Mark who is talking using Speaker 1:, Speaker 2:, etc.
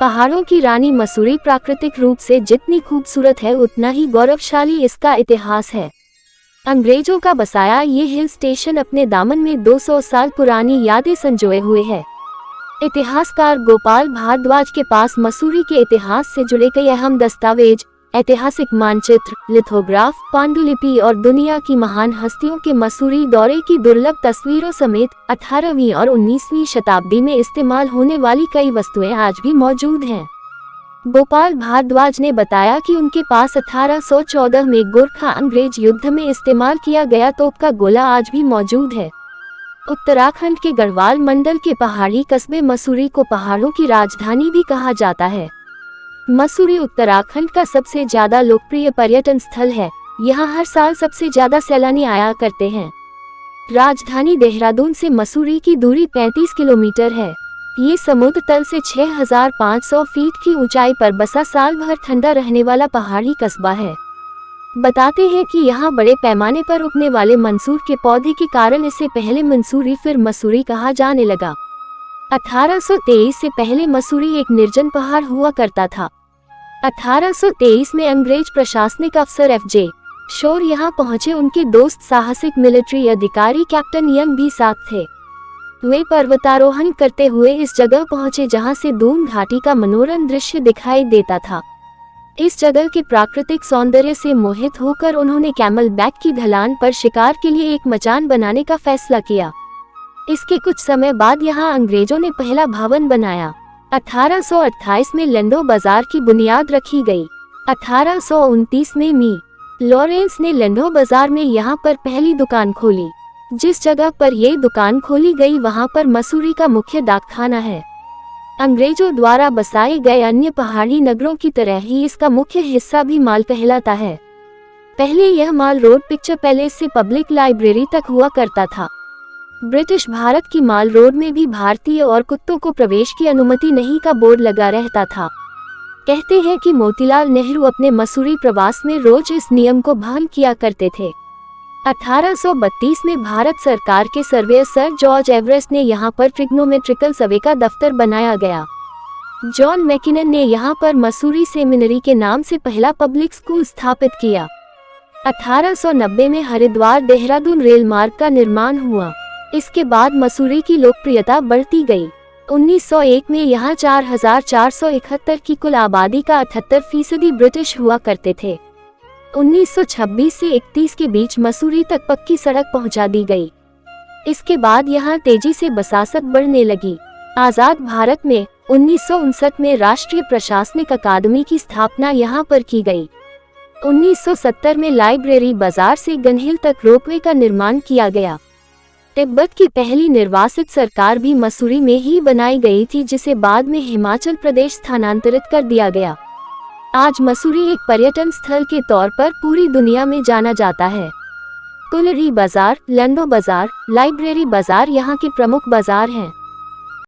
Speaker 1: पहाड़ों की रानी मसूरी प्राकृतिक रूप से जितनी खूबसूरत है उतना ही गौरवशाली इसका इतिहास है। अंग्रेजों का बसाया ये हिल स्टेशन अपने दामन में 200 साल पुरानी यादें संजोए हुए है। इतिहासकार गोपाल भारद्वाज के पास मसूरी के इतिहास से जुड़े कई अहम दस्तावेज, ऐतिहासिक मानचित्र, लिथोग्राफ, पांडुलिपि और दुनिया की महान हस्तियों के मसूरी दौरे की दुर्लभ तस्वीरों समेत 18वीं और 19वीं शताब्दी में इस्तेमाल होने वाली कई वस्तुएं आज भी मौजूद हैं। गोपाल भारद्वाज ने बताया कि उनके पास 1814 में गोरखा अंग्रेज युद्ध में इस्तेमाल किया गया तोप का गोला आज भी मौजूद है। उत्तराखंड के गढ़वाल मंडल के पहाड़ी कस्बे मसूरी को पहाड़ों की राजधानी भी कहा जाता है। मसूरी उत्तराखंड का सबसे ज्यादा लोकप्रिय पर्यटन स्थल है। यहाँ हर साल सबसे ज्यादा सैलानी आया करते हैं। राजधानी देहरादून से मसूरी की दूरी 35 किलोमीटर है। ये समुद्र तल से 6500 फीट की ऊंचाई पर बसा साल भर ठंडा रहने वाला पहाड़ी कस्बा है। बताते हैं कि यहाँ बड़े पैमाने पर उगने वाले मंसूर के पौधे के कारण इसे पहले मंसूरी फिर मसूरी कहा जाने लगा। 1823 से पहले मसूरी एक निर्जन पहाड़ हुआ करता था। 1823 में अंग्रेज प्रशासनिक अफसर F.J. शोर यहाँ पहुँचे। उनके दोस्त साहसिक मिलिट्री अधिकारी कैप्टन यंग भी साथ थे। वे पर्वतारोहण करते हुए इस जगह पहुँचे जहाँ से दून घाटी का मनोरम दृश्य दिखाई देता था। इस जगह के प्राकृतिक सौंदर्य से मोहित होकर उन्होंने कैमल बैक की ढलान पर शिकार के लिए एक मचान बनाने का फैसला किया। इसके कुछ समय बाद यहाँ अंग्रेजों ने पहला भवन बनाया। 1828 में लंडो बाजार की बुनियाद रखी गई। 1829 में मी लॉरेंस ने लंडो बाजार में यहाँ पर पहली दुकान खोली। जिस जगह पर ये दुकान खोली गई वहाँ पर मसूरी का मुख्य डाकखाना है। अंग्रेजों द्वारा बसाए गए अन्य पहाड़ी नगरों की तरह ही इसका मुख्य हिस्सा भी माल कहलाता है। पहले यह माल रोड पिक्चर पैलेस से पब्लिक लाइब्रेरी तक हुआ करता था। ब्रिटिश भारत की माल रोड में भी भारतीय और कुत्तों को प्रवेश की अनुमति नहीं का बोर्ड लगा रहता था। कहते हैं कि मोतीलाल नेहरू अपने मसूरी प्रवास में रोज इस नियम को भंग किया करते थे। 1832 में भारत सरकार के सर्वेयर सर जॉर्ज एवरेस्ट ने यहाँ पर ट्रिग्नोमेट्रिकल सर्वे का दफ्तर बनाया गया। जॉन मैकिनन ने यहाँ पर मसूरी सेमिनरी के नाम से पहला पब्लिक स्कूल स्थापित किया। 1890 में हरिद्वार देहरादून रेल मार्ग का निर्माण हुआ। इसके बाद मसूरी की लोकप्रियता बढ़ती गई। 1901 में यहाँ 4471 की कुल आबादी का 78% ब्रिटिश हुआ करते थे। 1926 से 31 के बीच मसूरी तक पक्की सड़क पहुंचा दी गई। इसके बाद यहाँ तेजी से बसासत बढ़ने लगी। आजाद भारत में 1959 में राष्ट्रीय प्रशासनिक अकादमी की स्थापना यहाँ पर की गई। 1970 में लाइब्रेरी बाजार से गनहिल तक रोपवे का निर्माण किया गया। तिब्बत की पहली निर्वासित सरकार भी मसूरी में ही बनाई गई थी, जिसे बाद में हिमाचल प्रदेश स्थानांतरित कर दिया गया। आज मसूरी एक पर्यटन स्थल के तौर पर पूरी दुनिया में जाना जाता है। कुलरी बाजार, लंडो बाजार, लाइब्रेरी बाजार यहाँ के प्रमुख बाजार हैं।